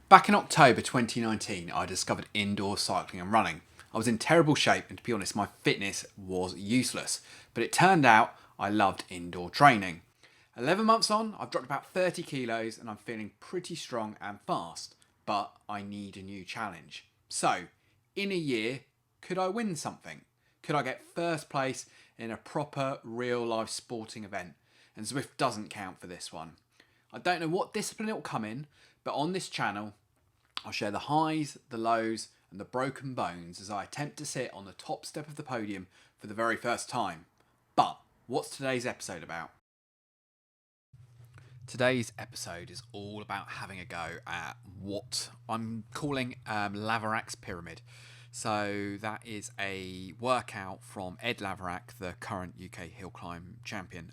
Back in October 2019, I discovered indoor cycling and running. I was in terrible shape and to be honest, my fitness was useless. But it turned out I loved indoor training. 11 months on, I've dropped about 30 kilos and I'm feeling pretty strong and fast. But I need a new challenge. So, in a year, could I win something? Could I get first place in a proper real life sporting event? And Zwift doesn't count for this one. I don't know what discipline it will come in, but on this channel, I'll share the highs, the lows, and the broken bones as I attempt to sit on the top step of the podium for the very first time. But what's today's episode about? Today's episode is all about having a go at what I'm calling Laverack's pyramid. So that is a workout from Ed Laverack, the current UK hill climb champion.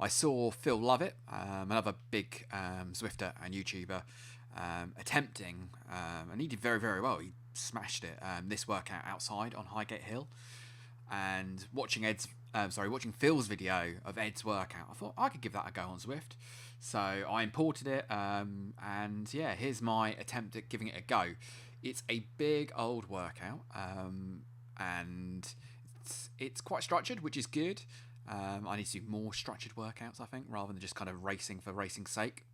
I saw Phil Lovett, another big Zwifter and YouTuber, attempting, and he did very, very well. He smashed it. This workout outside on Highgate Hill, and watching Phil's video of Ed's workout, I thought I could give that a go on Zwift. So I imported it, and yeah, here's my attempt at giving it a go. It's a big old workout, and it's quite structured, which is good. I need to do more structured workouts, I think, rather than just kind of racing for racing's sake.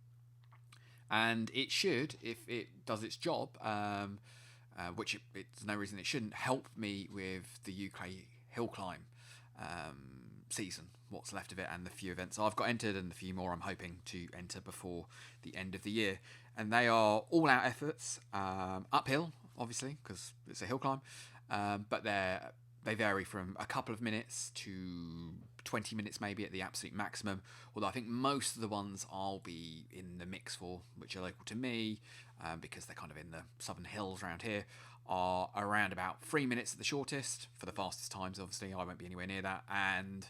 And it should, if it does its job, which it's no reason it shouldn't, help me with the UK hill climb season, what's left of it, and the few events I've got entered and the few more I'm hoping to enter before the end of the year. And they are all-out efforts, uphill, obviously, because it's a hill climb, but they vary from a couple of minutes to 20 minutes maybe at the absolute maximum, although I think most of the ones I'll be in the mix for, which are local to me, because they're kind of in the southern hills around here, are around about 3 minutes at the shortest. For the fastest times, obviously, I won't be anywhere near that, and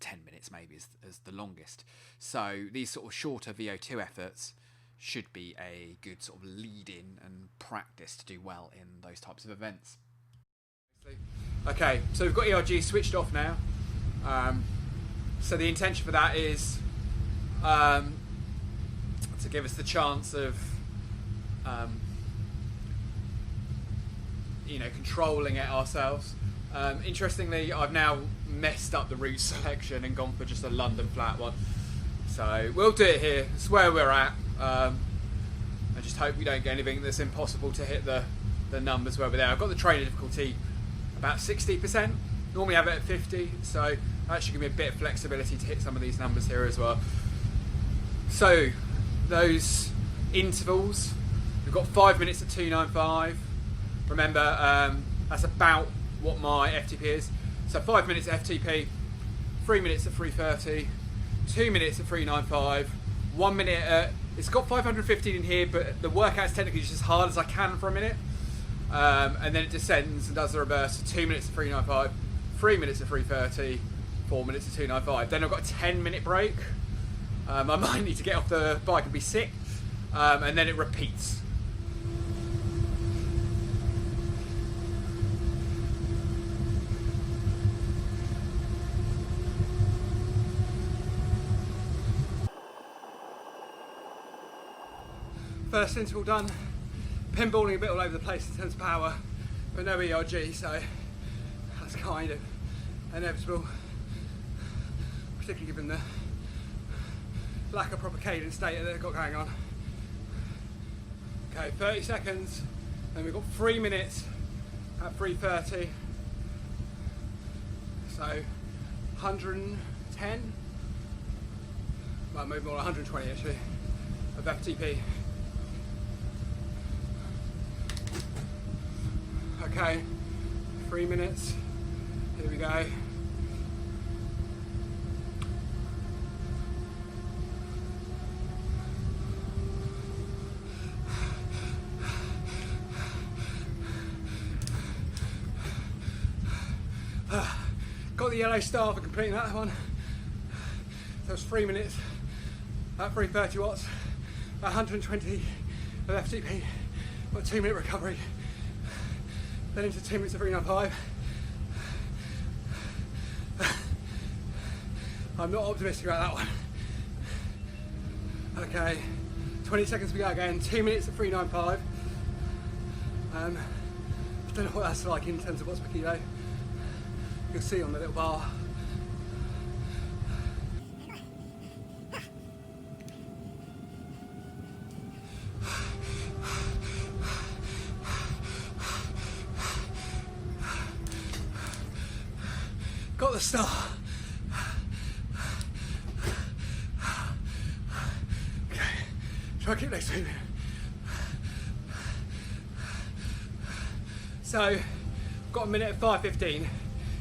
10 minutes maybe as the longest. So these sort of shorter VO2 efforts should be a good sort of lead-in and practice to do well in those types of events. Okay, so we've got ERG switched off now. So the intention for that is to give us the chance of controlling it ourselves. Interestingly, I've now messed up the route selection and gone for just a London flat one. So we'll do it here. It's where we're at. I just hope we don't get anything that's impossible to hit the numbers where we're there. I've got the trainer difficulty about 60%. Normally I have it at 50, so that should give me a bit of flexibility to hit some of these numbers here as well. So those intervals, we've got 5 minutes at 295. Remember, that's about what my FTP is. So 5 minutes at FTP, 3 minutes at 330, 2 minutes at 395, 1 minute at, it's got 515 in here, but the workout's technically just as hard as I can for a minute. And then it descends and does the reverse. So 2 minutes at 395, 3 minutes at 330, 4 minutes at 295. Then I've got a 10-minute break. I might need to get off the bike and be sick. And then it repeats. First interval done, pinballing a bit all over the place in terms of power, but no ERG, so that's kind of inevitable, particularly given the lack of proper cadence data that they've got going on. Okay, 30 seconds, and we've got 3 minutes at 330, so 110, might move more, 120 actually, of FTP. Okay, 3 minutes, here we go. Got the yellow star for completing that one. So it's 3 minutes at 330 watts, 120 of FTP, got a 2 minute recovery. Then into 2 minutes of 395. I'm not optimistic about that one. Okay, 20 seconds we go again, 2 minutes at 395. I don't know what that's like in terms of watts per kilo. You'll see on the little bar. Got the start. Okay, try to keep next to me. So, got a minute at 5:15,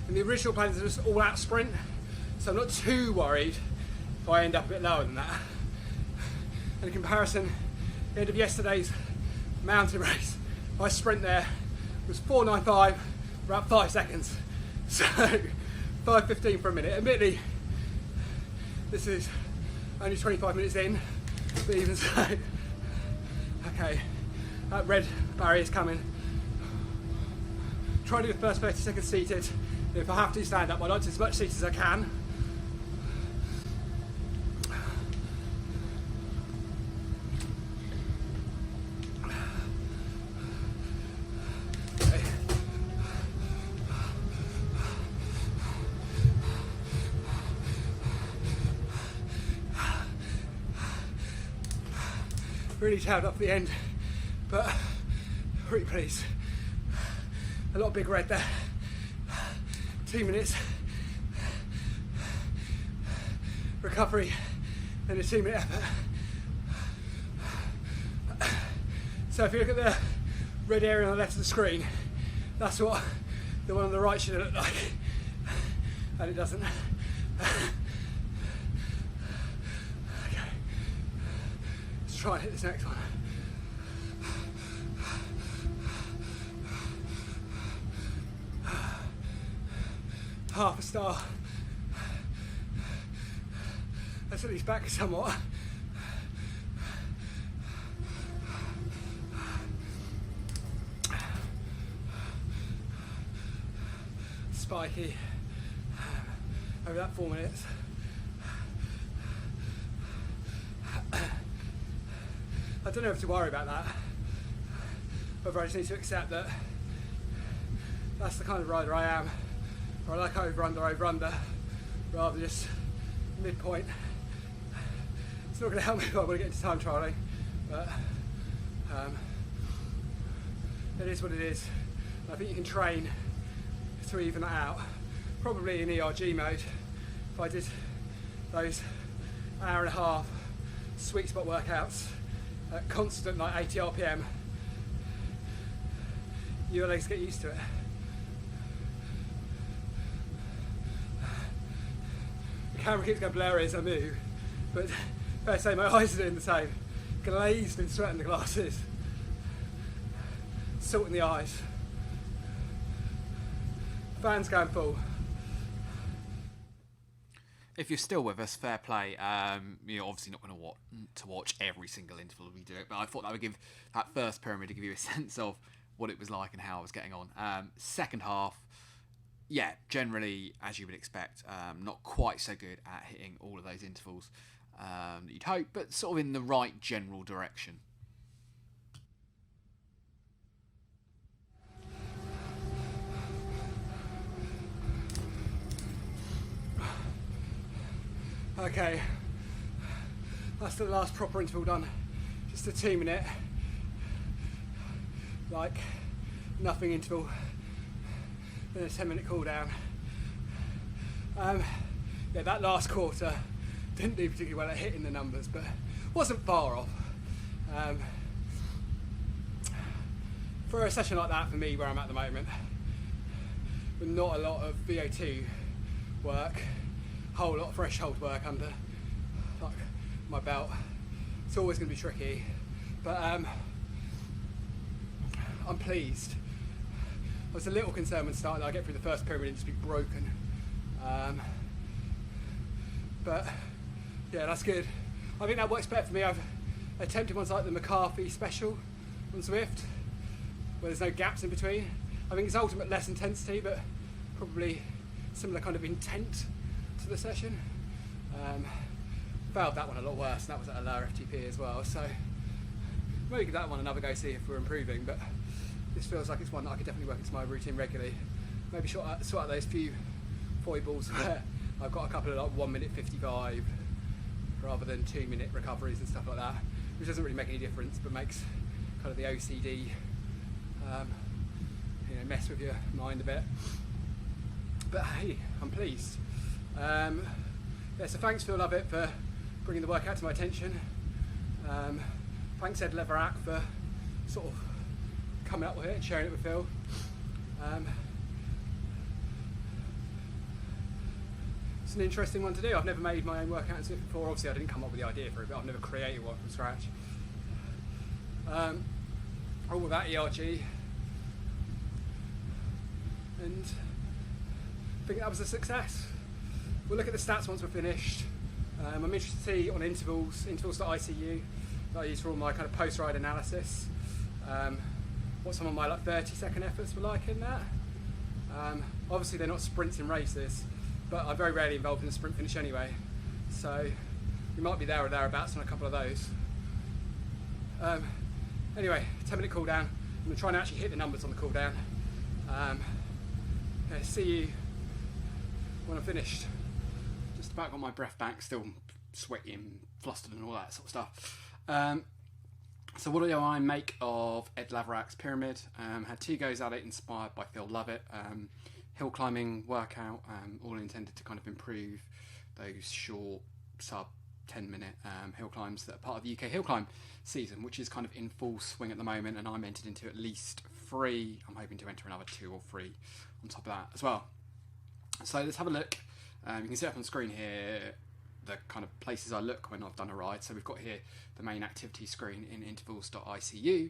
and the original plan is just all out sprint, so I'm not too worried if I end up a bit lower than that. And in comparison, the end of yesterday's mountain race, my sprint there was 4:95 for about 5 seconds. So, 5:15 for a minute. Admittedly, this is only 25 minutes in, but even so, okay, that red barrier's coming. Try to do the first 30 seconds seated. If I have to stand up, I like to do as much seated as I can. Okay. Really tailed up at the end, but pretty pleased. A lot of big red there. 2 minutes recovery and a 2 minute effort. So if you look at the red area on the left of the screen, that's what the one on the right should look like, and it doesn't. Okay, let's try and hit this next one. Half a star. That's at least back somewhat. Spiky. Over that 4 minutes. I don't know if to worry about that. Whether I just need to accept that that's the kind of rider I am. Or I like over under, rather than just midpoint. It's not going to help me if I want to get into time trialing, but it is what it is. I think you can train to even that out. Probably in ERG mode, if I did those hour and a half sweet spot workouts at constant like 80 RPM, your legs get used to it. Camera keeps going blurry as I move, but fair to say my eyes are doing the same. Glazed and sweat in the glasses. Salt in the eyes. Fans going full. If you're still with us, fair play. You're obviously not going to watch every single interval we do it, but I thought that would give that first pyramid to give you a sense of what it was like and how I was getting on. Second half, yeah, generally, as you would expect, not quite so good at hitting all of those intervals that you'd hope, but sort of in the right general direction. Okay, that's the last proper interval done. Just a 2 minute, like nothing interval. Then a 10-minute cool down. Yeah, that last quarter didn't do particularly well at hitting the numbers, but wasn't far off. For a session like that, for me, where I'm at the moment, with not a lot of VO2 work, a whole lot of threshold work under like my belt, it's always going to be tricky. But I'm pleased. I was a little concerned when starting that I get through the first pyramid and just be broken. But yeah, that's good. I think that works better for me. I've attempted ones like the McCarthy special on Zwift, where there's no gaps in between. I think it's ultimate less intensity, but probably similar kind of intent to the session. Failed that one a lot worse, and that was at a lower FTP as well. So maybe give that one another go, see if we're improving, but this feels like it's one that I could definitely work into my routine regularly. Maybe sort out those few foibles where I've got a couple of like 1 minute 55 rather than 2 minute recoveries and stuff like that, which doesn't really make any difference, but makes kind of the OCD mess with your mind a bit. But hey, I'm pleased. So thanks Phil Lovett for bringing the workout to my attention. Thanks Ed Laverack for sort of coming up with it and sharing it with Phil. It's an interesting one to do. I've never made my own workout in Zwift before. Obviously I didn't come up with the idea for it, but I've never created one from scratch. All with that ERG, and I think that was a success. We'll look at the stats once we're finished. I'm interested to see on intervals.icu that I use for all my kind of post-ride analysis, what some of my like 30-second efforts were like in that. Obviously they're not sprints in races, but I'm very rarely involved in a sprint finish anyway, so we might be there or thereabouts on a couple of those. Anyway, 10-minute cool down. I'm going to try and actually hit the numbers on the cool down. See you when I'm finished. Just about got my breath back, still sweaty and flustered and all that sort of stuff. So what do I make of Ed Laverack's pyramid? Had 2 goes at it, inspired by Phil Lovett. Hill climbing workout, all intended to kind of improve those short sub 10-minute hill climbs that are part of the UK hill climb season, which is kind of in full swing at the moment, and I'm entered into at least 3. I'm hoping to enter another 2 or 3 on top of that as well. So let's have a look. You can see up on screen here the kind of places I look when I've done a ride. So we've got here the main activity screen in intervals.icu.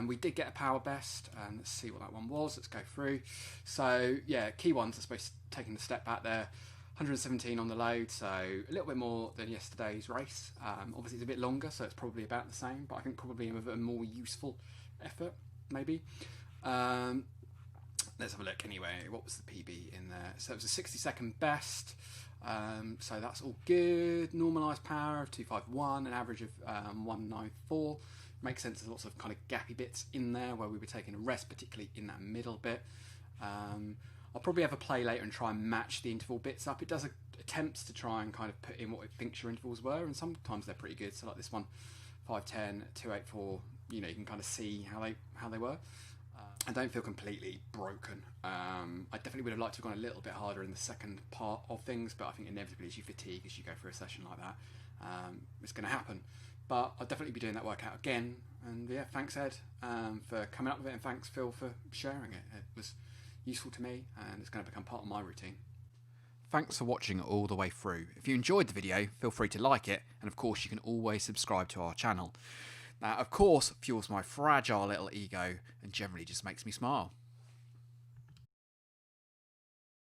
We did get a power best. Let's see what that one was. Let's go through. So yeah, key ones, I suppose, taking the step back there. 117 on the load, so a little bit more than yesterday's race. Obviously it's a bit longer, so it's probably about the same, but I think probably a more useful effort, maybe. Let's have a look anyway. What was the PB in there? So it was a 60-second best, so that's all good. Normalised power of 251, an average of 194. Makes sense, there's lots of kind of gappy bits in there where we were taking a rest, particularly in that middle bit. I'll probably have a play later and try and match the interval bits up. It does attempts to try and kind of put in what it thinks your intervals were, and sometimes they're pretty good. So like this one, 5:10, 2:84. You can kind of see how they were. I don't feel completely broken. I definitely would have liked to have gone a little bit harder in the second part of things, but I think inevitably as you fatigue as you go through a session like that, it's going to happen. But I'll definitely be doing that workout again. And yeah, thanks Ed for coming up with it, and thanks Phil for sharing it. It was useful to me, and it's going to become part of my routine. Thanks for watching all the way through. If you enjoyed the video, feel free to like it, and of course you can always subscribe to our channel. That of course fuels my fragile little ego and generally just makes me smile.